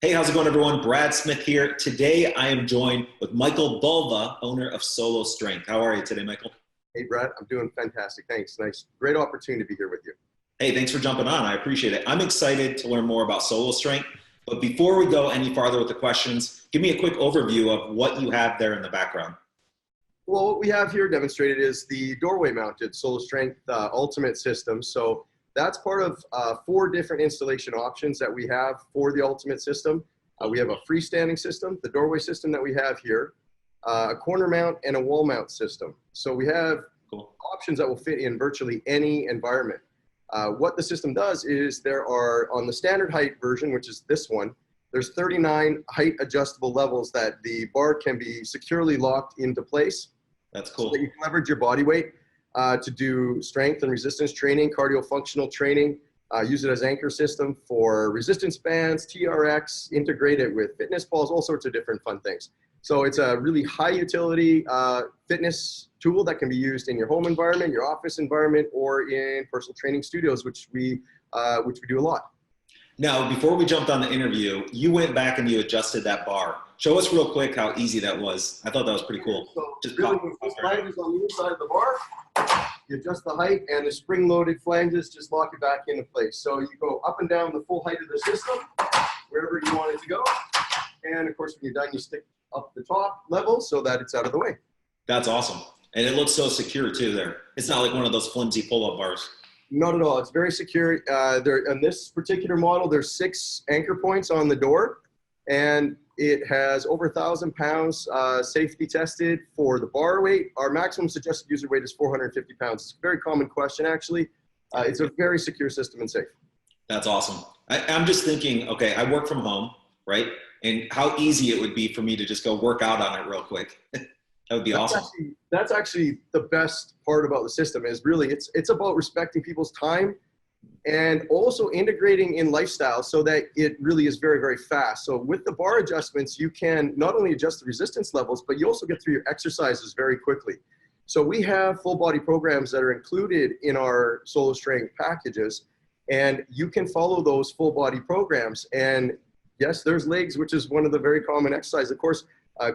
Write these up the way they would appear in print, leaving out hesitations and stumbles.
Hey, how's it going, everyone? Brad Smith here. Today, I am joined with Michael Bulva, owner of SoloStrength. How are you today, Michael? Hey, Brad, I'm doing fantastic. Thanks. Nice. Great opportunity to be here with you. Hey, thanks for jumping on. I appreciate it. I'm excited to learn more about SoloStrength. But before we go any farther with the questions, give me a quick overview of what you have there in the background. Well, what we have here demonstrated is the doorway mounted SoloStrength Ultimate system. So that's part of 4 different installation options that we have for the Ultimate system. We have a freestanding system, the doorway system that we have here, a corner mount, and a wall mount system. So we have options that will fit in virtually any environment. What the system does is there are, on the standard height version, which is this one, there's 39 height adjustable levels that the bar can be securely locked into place. That's cool. So that you can leverage your body weight to do strength and resistance training, cardio-functional training, use it as anchor system for resistance bands, TRX, integrate it with fitness balls, all sorts of different fun things. So it's a really high utility fitness tool that can be used in your home environment, your office environment, or in personal training studios, which we do a lot. Now, before we jumped on the interview, you went back and you adjusted that bar. Show us real quick how easy that was. I thought that was pretty cool. So just really, with the flanges on the inside of the bar, you adjust the height, and the spring-loaded flanges just lock it back into place. So you go up and down the full height of the system, wherever you want it to go. And of course, when you're done, you stick up the top level so that it's out of the way. That's awesome. And it looks so secure too there. It's not like one of those flimsy pull-up bars. Not at all. It's very secure. On this particular model, there's 6 anchor points on the door, and it has over 1,000 pounds safety tested for the bar weight. Our maximum suggested user weight is 450 pounds. It's a very common question, actually. It's a very secure system and safe. That's awesome. I'm just thinking, okay, I work from home, right? And how easy it would be for me to just go work out on it real quick. That would be awesome. That's actually the best part about the system is really it's about respecting people's time and also integrating in lifestyle so that it really is very, very fast. So with the bar adjustments, you can not only adjust the resistance levels, but you also get through your exercises very quickly. So we have full body programs that are included in our SoloStrength packages, and you can follow those full body programs. And yes, there's legs, which is one of the very common exercises. Of course,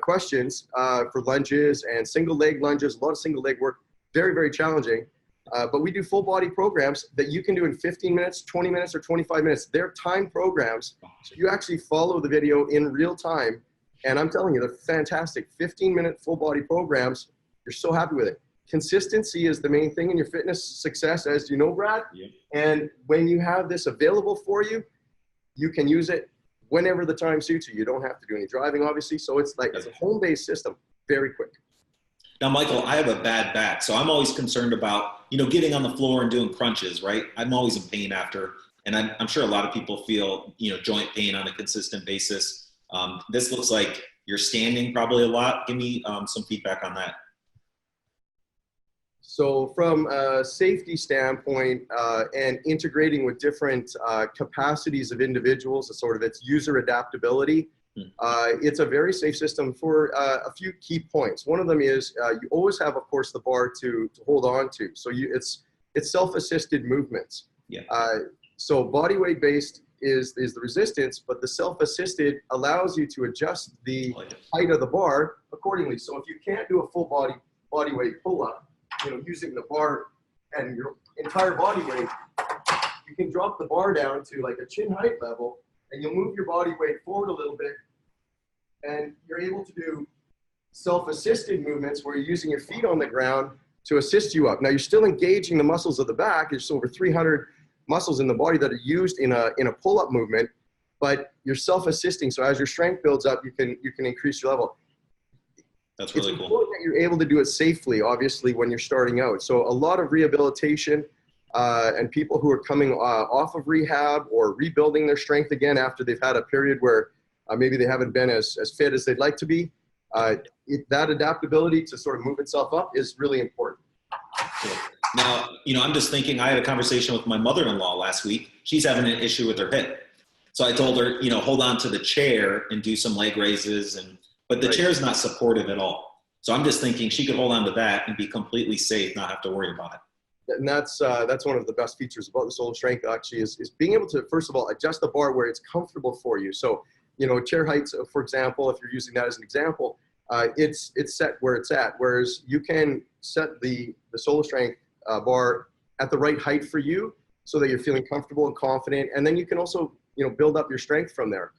questions for lunges and single leg lunges, a lot of single leg work, very, very challenging. But we do full body programs that you can do in 15 minutes, 20 minutes, or 25 minutes. They're time programs. So you actually follow the video in real time. And I'm telling you, they're fantastic. 15-minute full body programs. You're so happy with it. Consistency is the main thing in your fitness success, as you know, Brad. Yeah. And when you have this available for you, you can use it whenever the time suits you. You don't have to do any driving, obviously. So it's like it's a home-based system, very quick. Now, Michael, I have a bad back, so I'm always concerned about, getting on the floor and doing crunches, right? I'm always in pain after, and I'm sure a lot of people feel, joint pain on a consistent basis. This looks like you're standing probably a lot. Give me some feedback on that. So from a safety standpoint and integrating with different capacities of individuals, its user adaptability, it's a very safe system for a few key points. One of them is you always have, of course, the bar to hold on to. So it's self-assisted movements. Yeah. So body weight based is the resistance, but the self-assisted allows you to adjust the height of the bar accordingly. So if you can't do a full body weight pull-up, using the bar and your entire body weight, you can drop the bar down to like a chin height level, and you'll move your body weight forward a little bit, and you're able to do self-assisted movements where you're using your feet on the ground to assist you up. Now you're still engaging the muscles of the back. There's over 300 muscles in the body that are used in a pull-up movement, but you're self-assisting. So as your strength builds up, you can increase your level. That's really cool. It's important that you're able to do it safely, obviously, when you're starting out. So a lot of rehabilitation and people who are coming off of rehab or rebuilding their strength again after they've had a period where maybe they haven't been as fit as they'd like to be, that adaptability to sort of move itself up is really important. Cool. Now, I'm just thinking, I had a conversation with my mother-in-law last week. She's having an issue with her hip. So I told her, hold on to the chair and do some leg raises, but the chair is not supportive at all. So I'm just thinking she could hold on to that and be completely safe, not have to worry about it. And that's one of the best features about the SoloStrength actually is being able to, first of all, adjust the bar where it's comfortable for you. So chair heights, for example, if you're using that as an example, it's set where it's at. Whereas you can set the SoloStrength bar at the right height for you so that you're feeling comfortable and confident. And then you can also, build up your strength from there,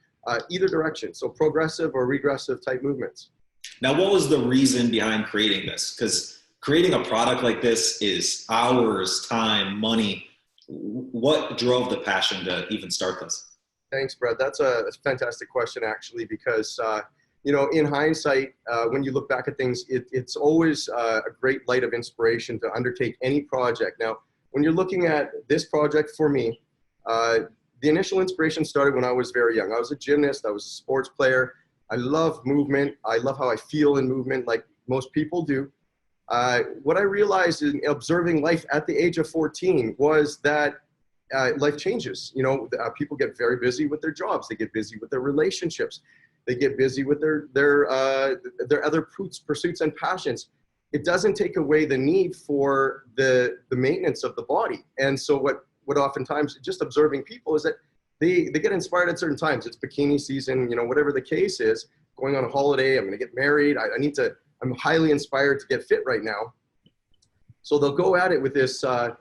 either direction. So progressive or regressive type movements. Now, what was the reason behind creating this? Because creating a product like this is hours, time, money. What drove the passion to even start this? Thanks, Brad. That's a fantastic question, actually, because, in hindsight, when you look back at things, it's always a great light of inspiration to undertake any project. Now, when you're looking at this project for me, the initial inspiration started when I was very young. I was a gymnast. I was a sports player. I love movement. I love how I feel in movement, like most people do. What I realized in observing life at the age of 14 was that life changes. People get very busy with their jobs. They get busy with their relationships. They get busy with their other pursuits and passions. It doesn't take away the need for the maintenance of the body. And so what oftentimes, just observing people, is that they get inspired at certain times. It's bikini season, whatever the case is, going on a holiday, I'm going to get married. I'm highly inspired to get fit right now. So they'll go at it with this type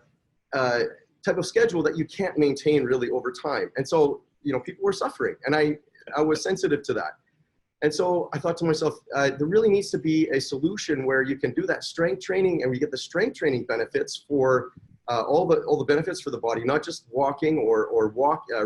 of schedule that you can't maintain really over time. And so, people were suffering, and I was sensitive to that. And so I thought to myself, there really needs to be a solution where you can do that strength training, and we get the strength training benefits for all the benefits for the body, not just walking or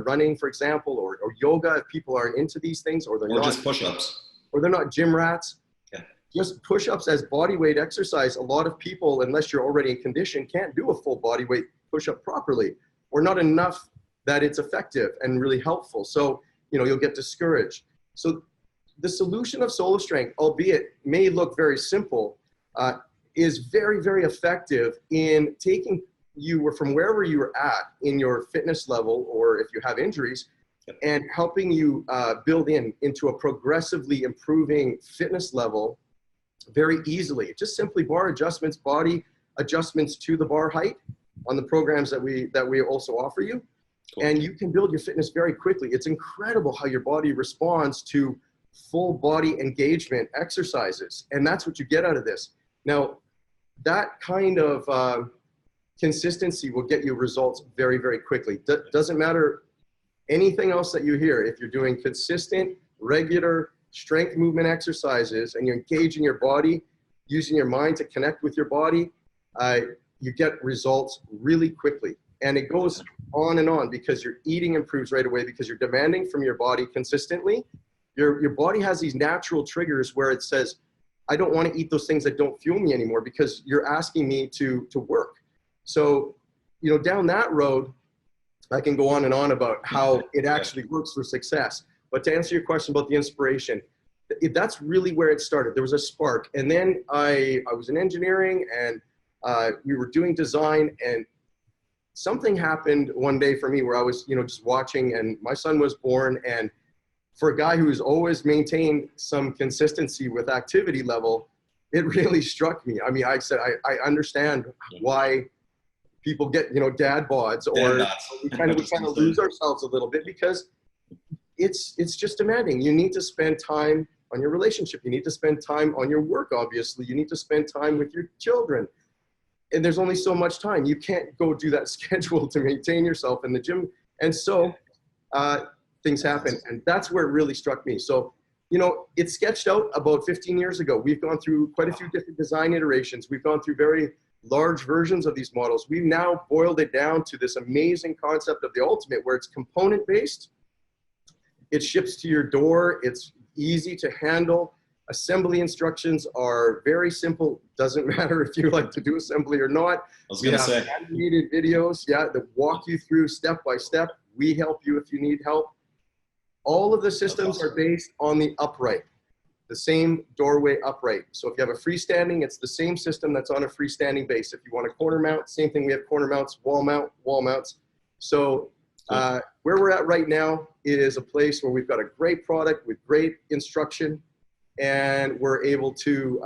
running, for example, or yoga if people aren't into these things, or just push-ups, or they're not gym rats. Yeah. Just push-ups as body weight exercise. A lot of people, unless you're already in condition, can't do a full body weight push-up properly, or not enough that it's effective and really helpful. So, you'll get discouraged. So the solution of SoloStrength, albeit may look very simple, is very, very effective in taking you from wherever you are at in your fitness level, or if you have injuries, and helping you build into a progressively improving fitness level very easily. Just simply bar adjustments, body adjustments to the bar height on the programs that we also offer you. Cool. And you can build your fitness very quickly. It's incredible how your body responds to full body engagement exercises. And that's what you get out of this. Now, that kind of consistency will get you results very, very quickly. Doesn't matter anything else that you hear. If you're doing consistent, regular strength movement exercises and you're engaging your body, using your mind to connect with your body, you get results really quickly. And it goes on and on because your eating improves right away, because you're demanding from your body consistently. Your body has these natural triggers where it says, I don't want to eat those things that don't fuel me anymore because you're asking me to work. So, down that road, I can go on and on about how it actually works for success. But to answer your question about the inspiration, that's really where it started. There was a spark. And then I was in engineering, and we were doing design, and something happened one day for me where I was, just watching, and my son was born. And for a guy who's always maintained some consistency with activity level, it really struck me. I mean, I said, I understand why people get, dad bods, or we kind of lose ourselves a little bit, because it's just demanding. You need to spend time on your relationship. You need to spend time on your work, obviously. You need to spend time with your children. And there's only so much time. You can't go do that schedule to maintain yourself in the gym. And so things happen. And that's where it really struck me. So, it's sketched out about 15 years ago. We've gone through quite a few different design iterations. We've gone through very large versions of these models. We've now boiled it down to this amazing concept of the ultimate, where it's component based. It ships to your door. It's easy to handle. Assembly instructions are very simple. Doesn't matter if you like to do assembly or not. I was going to say. Animated videos, that walk you through step by step. We help you if you need help. All of the systems are based on the upright, the same doorway upright. So if you have a freestanding, it's the same system that's on a freestanding base. If you want a corner mount, same thing. We have corner mounts, wall mounts. So where we're at right now is a place where we've got a great product with great instruction, and we're able to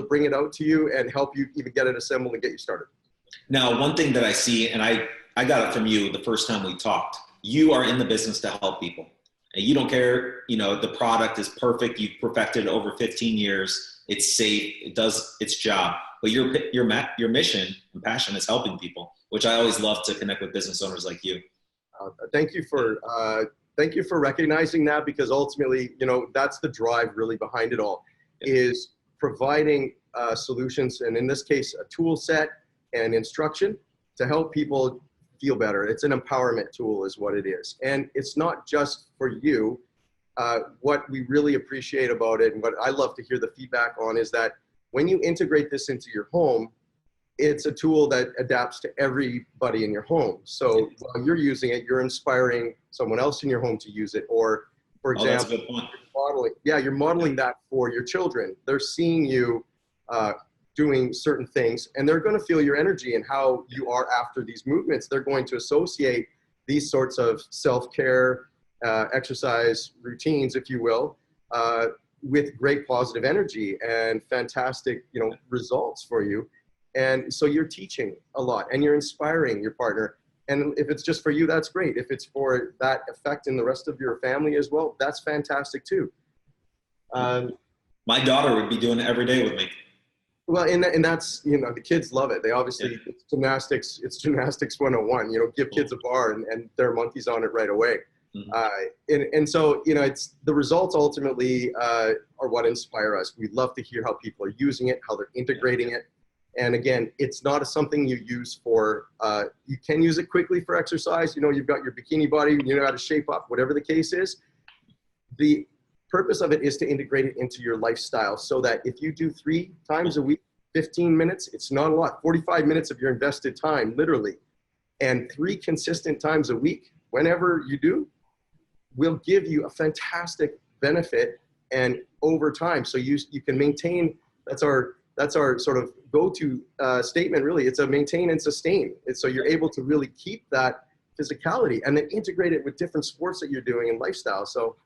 bring it out to you and help you even get it assembled and get you started. Now, one thing that I see, and I got it from you the first time we talked, you are in the business to help people. And you don't care, you know, the product is perfect. You've perfected it over 15 years. It's safe. It does its job. But your mission and passion is helping people, which I always love to connect with business owners like you. Thank you for recognizing that, because ultimately, you know, that's the drive really behind it all, is providing solutions, and in this case, a tool set and instruction to help people feel better. It's an empowerment tool is what it is. And it's not just for you. What we really appreciate about it, and what I love to hear the feedback on, is that when you integrate this into your home, it's a tool that adapts to everybody in your home. So while you're using it, you're inspiring someone else in your home to use it. Or, for example, that's a good point. You're modeling that for your children. They're seeing you doing certain things, and they're going to feel your energy and how you are after these movements. They're going to associate these sorts of self-care, exercise routines, if you will, with great positive energy and fantastic, you know, results for you. And so you're teaching a lot, and you're inspiring your partner. And if it's just for you, that's great. If it's for that effect in the rest of your family as well, that's fantastic too. My daughter would be doing it every day with me. Well, and that's, you know, the kids love it. They obviously, it's gymnastics 101, you know, give kids a bar and they're monkeys on it right away. And so, you know, it's the results ultimately are what inspire us. We'd love to hear how people are using it, how they're integrating it. And again, it's not something you use for, you can use it quickly for exercise. You know, you've got your bikini body, you know how to shape up, whatever the case is. The purpose of it is to integrate it into your lifestyle, so that if you do 3 times a week, 15 minutes, it's not a lot, 45 minutes of your invested time, literally, and 3 consistent times a week, whenever you do, will give you a fantastic benefit and over time. So you can maintain, that's our sort of go-to statement, really. It's a maintain and sustain. And so you're able to really keep that physicality and then integrate it with different sports that you're doing and lifestyle. So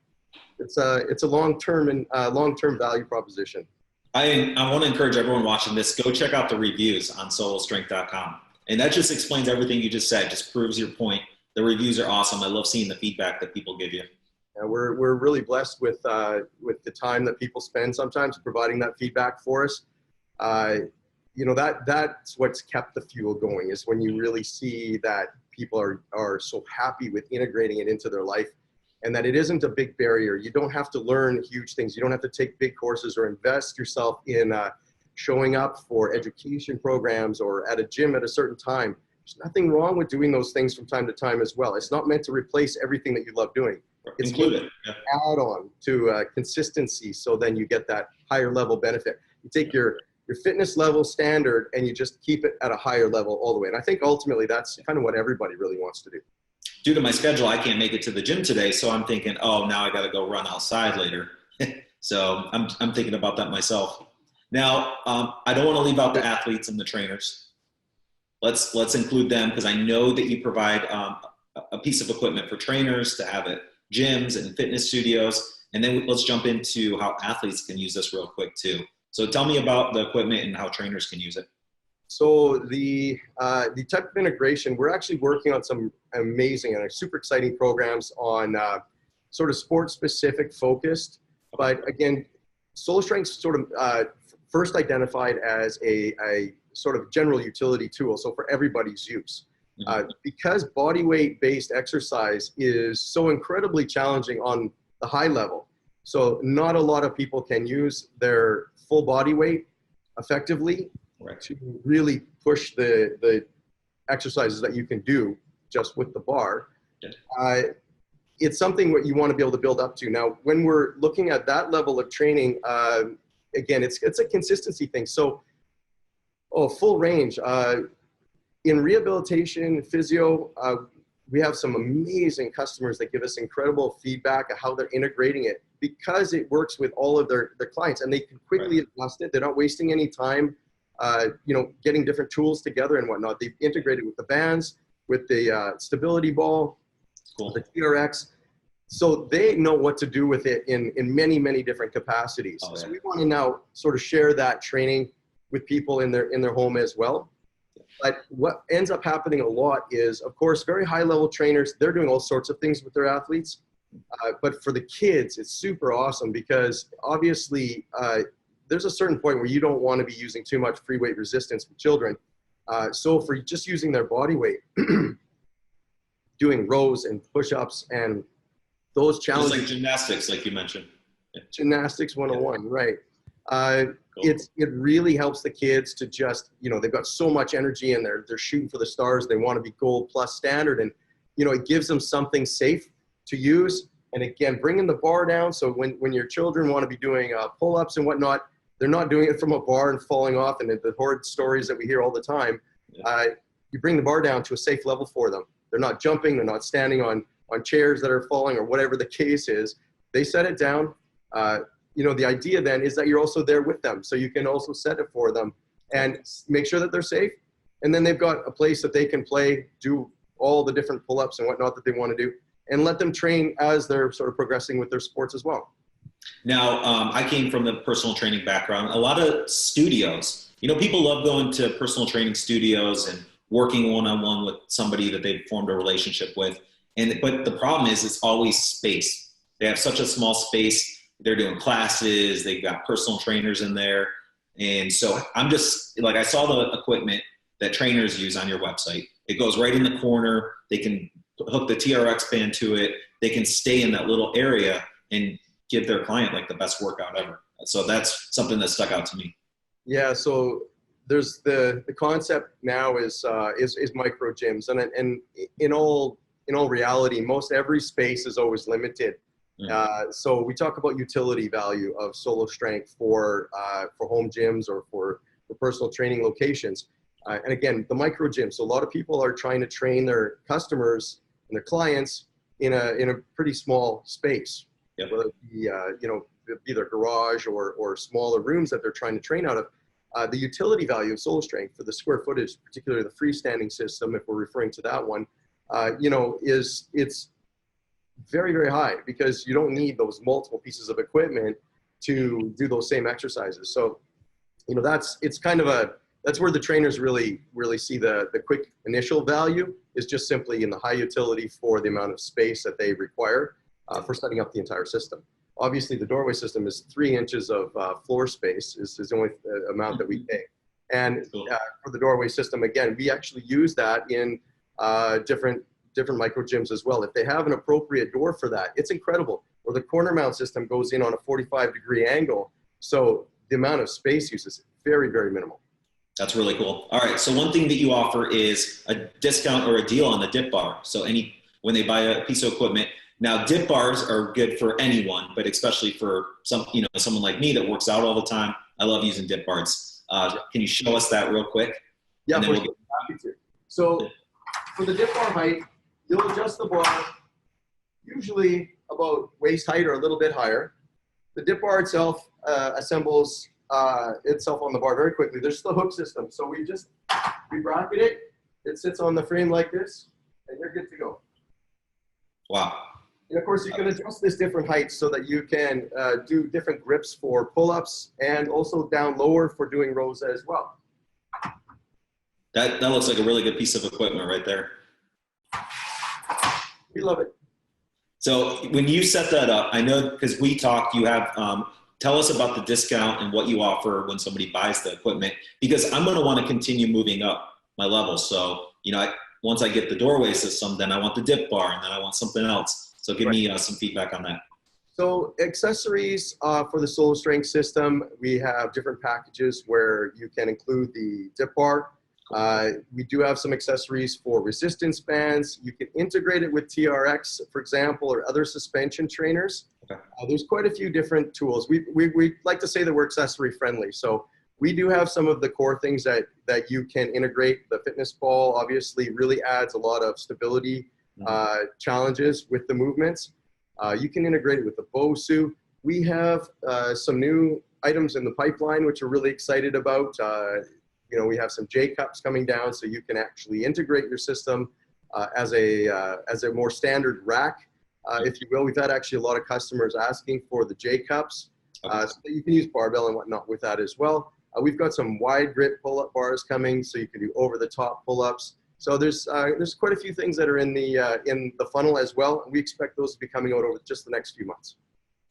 it's a long-term and long-term value proposition. I want to encourage everyone watching this, go check out the reviews on SoloStrength.com. And that just explains everything you just said, just proves your point. The reviews are awesome. I love seeing the feedback that people give you. Yeah, we're really blessed with the time that people spend sometimes providing that feedback for us. You know, that's what's kept the fuel going, is when you really see that people are so happy with integrating it into their life, and that it isn't a big barrier. You don't have to learn huge things. You don't have to take big courses or invest yourself in showing up for education programs or at a gym at a certain time. There's nothing wrong with doing those things from time to time as well. It's not meant to replace everything that you love doing. It's meant to add on to consistency, so then you get that higher level benefit. You take your fitness level standard and you just keep it at a higher level all the way. And I think ultimately that's kind of what everybody really wants to do. Due to my schedule, I can't make it to the gym today, so I'm thinking, oh, now I got to go run outside later. So I'm thinking about that myself. Now, I don't want to leave out the athletes and the trainers. Let's include them, because I know that you provide a piece of equipment for trainers to have at gyms and fitness studios. And then let's jump into how athletes can use this real quick too. So tell me about the equipment and how trainers can use it. So the type of integration, we're actually working on some amazing and super exciting programs on sort of sport specific focused. But again, SoloStrength sort of first identified as a sort of general utility tool, so for everybody's use. Because body weight based exercise is so incredibly challenging on the high level. So not a lot of people can use their full body weight effectively to really push the exercises that you can do just with the bar. It's something that you want to be able to build up to. Now, when we're looking at that level of training, again, it's a consistency thing. So, full range. In rehabilitation, physio, we have some amazing customers that give us incredible feedback of how they're integrating it, because it works with all of their clients, and they can quickly adjust it. They're not wasting any time, you know, getting different tools together and whatnot. They've integrated with the bands, with the stability ball, the TRX. So they know what to do with it in many, many different capacities. So we want to now sort of share that training with people in their home as well. But what ends up happening a lot is, of course, very high level trainers, they're doing all sorts of things with their athletes. But for the kids, it's super awesome because obviously there's a certain point where you don't want to be using too much free weight resistance with children. So for just using their body weight, doing rows and push-ups and those challenges. Just like gymnastics, like you mentioned. Yeah. Gymnastics 101, right. Cool. It really helps the kids to just, they've got so much energy and they're shooting for the stars. They want to be gold plus standard. And, it gives them something safe to use. And again, bringing the bar down. So when your children want to be doing pull-ups and whatnot, they're not doing it from a bar and falling off and the horrid stories that we hear all the time. Yeah. You bring the bar down to a safe level for them. They're not jumping. They're not standing on chairs that are falling or whatever the case is. They set it down. The idea then is that you're also there with them. So you can also set it for them and make sure that they're safe. And then they've got a place that they can play, do all the different pull-ups and whatnot that they want to do, and let them train as they're sort of progressing with their sports as well. Now, I came from the personal training background. A lot of studios, people love going to personal training studios and working one-on-one with somebody that they've formed a relationship with. But the problem is it's always space. They have such a small space. They're doing classes. They've got personal trainers in there. And so I'm just I saw the equipment that trainers use on your website. It goes right in the corner. They can hook the TRX band to it. They can stay in that little area and give their client the best workout ever. So that's something that stuck out to me. Yeah. So there's the concept now is micro gyms, and in all reality, most every space is always limited. So we talk about utility value of SoloStrength for home gyms or for personal training locations. And again, the micro gym. So a lot of people are trying to train their customers and their clients in a pretty small space. Yep. Whether it be their garage or smaller rooms that they're trying to train out of. The utility value of SoloStrength for the square footage, particularly the freestanding system, if we're referring to that one, it's very, very high because you don't need those multiple pieces of equipment to do those same exercises. So, that's where the trainers really see the quick initial value is just simply in the high utility for the amount of space that they require for setting up the entire system. Obviously, the doorway system is 3 inches of floor space is the only amount that we pay. And for the doorway system, again, we actually use that in different micro gyms as well. If they have an appropriate door for that, it's incredible. Or the corner mount system goes in on a 45-degree angle. So the amount of space use is very, very minimal. That's really cool. All right. So one thing that you offer is a discount or a deal on the dip bar. So when they buy a piece of equipment. Now, dip bars are good for anyone, but especially for someone like me that works out all the time. I love using dip bars. Can you show us that real quick? Yeah, happy to. So for the dip bar height, you'll adjust the bar usually about waist height or a little bit higher. The dip bar itself assembles itself on the bar very quickly. There's the hook system. So we bracket it. It sits on the frame like this, and you're good to go. Wow. And of course, you can adjust this different heights so that you can do different grips for pull-ups and also down lower for doing rows as well. That looks like a really good piece of equipment right there. We love it. So when you set that up, I know because we talked, you have, tell us about the discount and what you offer when somebody buys the equipment, because I'm going to want to continue moving up my level. So, once I get the doorway system, then I want the dip bar and then I want something else. So give me some feedback on that. So accessories for the SoloStrength system, we have different packages where you can include the dip bar. We do have some accessories for resistance bands. You can integrate it with TRX, for example, or other suspension trainers. Okay. There's quite a few different tools. We like to say that we're accessory friendly. So we do have some of the core things that you can integrate. The fitness ball obviously really adds a lot of stability challenges with the movements. You can integrate it with the BOSU. We have some new items in the pipeline, which we're really excited about. We have some J cups coming down, so you can actually integrate your system as a more standard rack, if you will. We've had actually a lot of customers asking for the J cups, so that you can use barbell and whatnot with that as well. We've got some wide grip pull-up bars coming, so you can do over-the-top pull-ups. So there's quite a few things that are in the funnel as well. And we expect those to be coming out over just the next few months.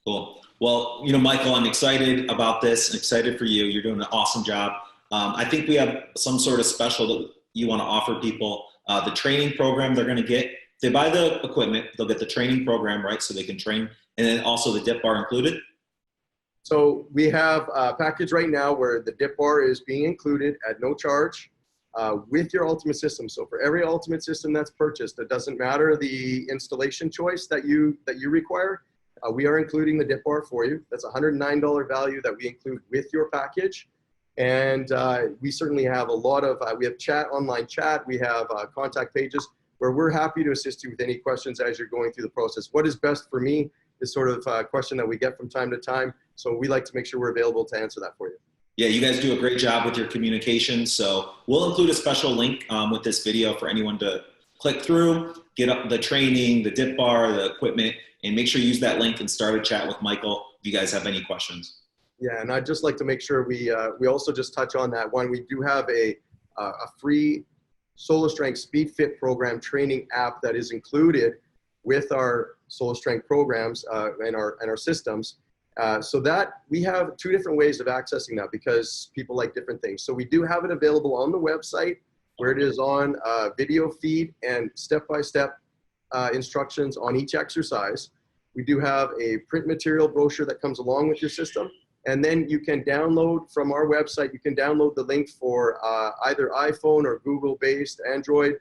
Cool. Well, Michael, I'm excited about this. I'm excited for you. You're doing an awesome job. I think we have some sort of special that you want to offer people. The training program they're going to get. If they buy the equipment, they'll get the training program, right? So they can train. And then also the dip bar included. So we have a package right now where the dip bar is being included at no charge with your Ultimate system. So for every Ultimate system that's purchased, it doesn't matter the installation choice that you require. We are including the dip bar for you. That's a $109 value that we include with your package. And we certainly have a lot of, we have online chat, we have contact pages where we're happy to assist you with any questions as you're going through the process. What is best for me is sort of a question that we get from time to time. So we like to make sure we're available to answer that for you. Yeah, you guys do a great job with your communication. So we'll include a special link with this video for anyone to click through, get up the training, the dip bar, the equipment, and make sure you use that link and start a chat with Michael if you guys have any questions. Yeah, and I'd just like to make sure we also just touch on that one. We do have a free SoloStrength Speed Fit program training app that is included with our SoloStrength programs and our systems. So that we have two different ways of accessing that because people like different things. So we do have it available on the website where it is on video feed and step-by-step instructions on each exercise. We do have a print material brochure that comes along with your system. And then you can download from our website, you can download the link for either iPhone or Google-based Android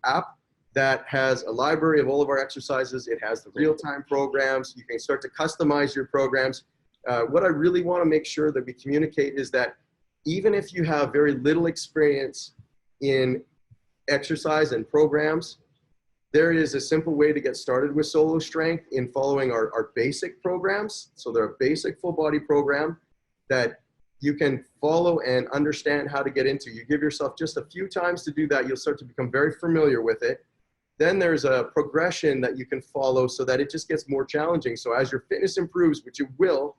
app that has a library of all of our exercises. It has the real-time programs. You can start to customize your programs. What I really want to make sure that we communicate is that even if you have very little experience in exercise and programs, there is a simple way to get started with SoloStrength in following our basic programs. So they're a basic full body program that you can follow and understand how to get into. You give yourself just a few times to do that. You'll start to become very familiar with it. Then there's a progression that you can follow so that it just gets more challenging. So as your fitness improves, which it will,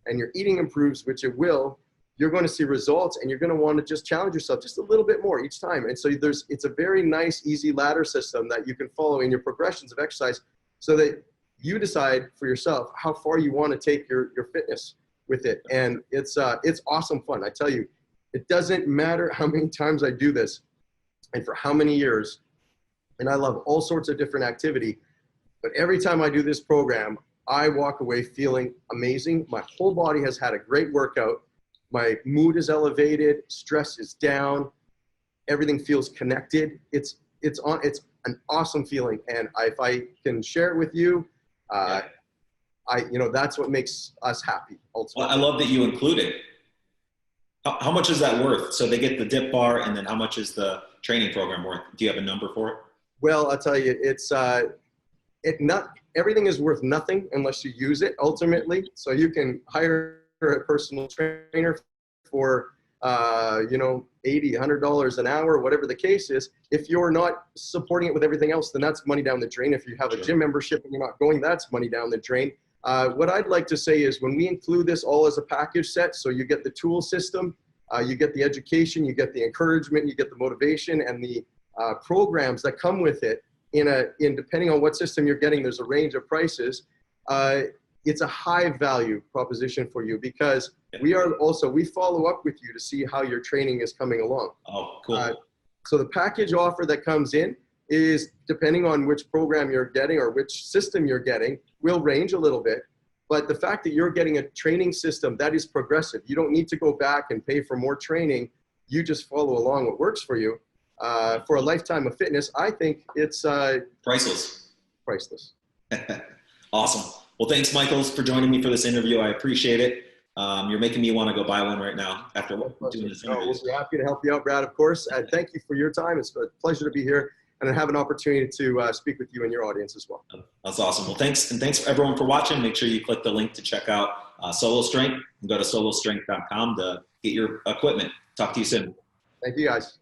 and your eating improves, which it will, you're going to see results and you're going to want to just challenge yourself just a little bit more each time. And so it's a very nice, easy ladder system that you can follow in your progressions of exercise so that you decide for yourself how far you want to take your fitness with it. And it's awesome fun. I tell you, it doesn't matter how many times I do this and for how many years, and I love all sorts of different activity, but every time I do this program, I walk away feeling amazing. My whole body has had a great workout. My mood is elevated, stress is down, everything feels connected. It's an awesome feeling, and if I can share it with you, that's what makes us happy ultimately. Well, I love that you include it. How much is that worth? So they get the dip bar, and then how much is the training program worth? Do you have a number for it? Well, I'll tell you, everything is worth nothing unless you use it ultimately. So you can hire a personal trainer for $80, $100 an hour, whatever the case is. If you're not supporting it with everything else, then that's money down the drain. If you have a gym membership and you're not going, that's money down the drain. What I'd like to say is when we include this all as a package set, so you get the tool system, you get the education, you get the encouragement, you get the motivation and the programs that come with it in depending on what system you're getting, there's a range of prices. It's a high value proposition for you because we follow up with you to see how your training is coming along. Oh, cool. So the package offer that comes in is depending on which program you're getting or which system you're getting will range a little bit. But the fact that you're getting a training system that is progressive, you don't need to go back and pay for more training. You just follow along what works for you. For a lifetime of fitness, I think it's priceless. Priceless. Awesome. Well, thanks, Michael, for joining me for this interview. I appreciate it. You're making me want to go buy one right now after doing this interview. We'll be happy to help you out, Brad, of course. And thank you for your time. It's a pleasure to be here and have an opportunity to speak with you and your audience as well. That's awesome. Well, thanks. And thanks for everyone for watching. Make sure you click the link to check out SoloStrength and go to solostrength.com to get your equipment. Talk to you soon. Thank you, guys.